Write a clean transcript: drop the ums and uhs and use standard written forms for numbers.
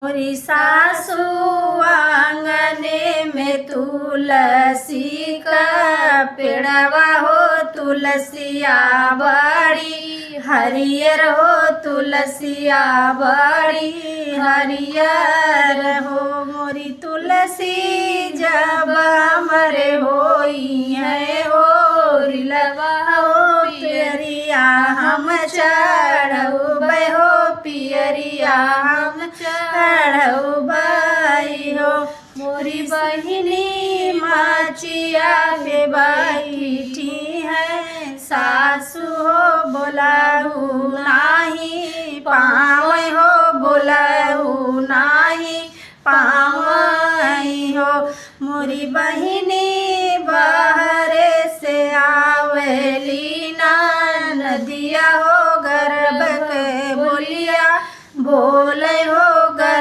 मोरी सासू आंगने में तुलसी का पेड़वा हो, तुलसिया बड़ी हरियर हो, तुलसिया बड़ी हरियर हो। मोरी तुलसी जब मरे होई है हो, रिलवा हो पियरिया हम चढ़बै हो, पियरिया हम चढ़बै हो। मोरी बहिनी माचिया पे बैठी है, सासू हो बोलाऊ नाही पावै हो, बोलाऊ नाही पावै हो। मोरी बहिनी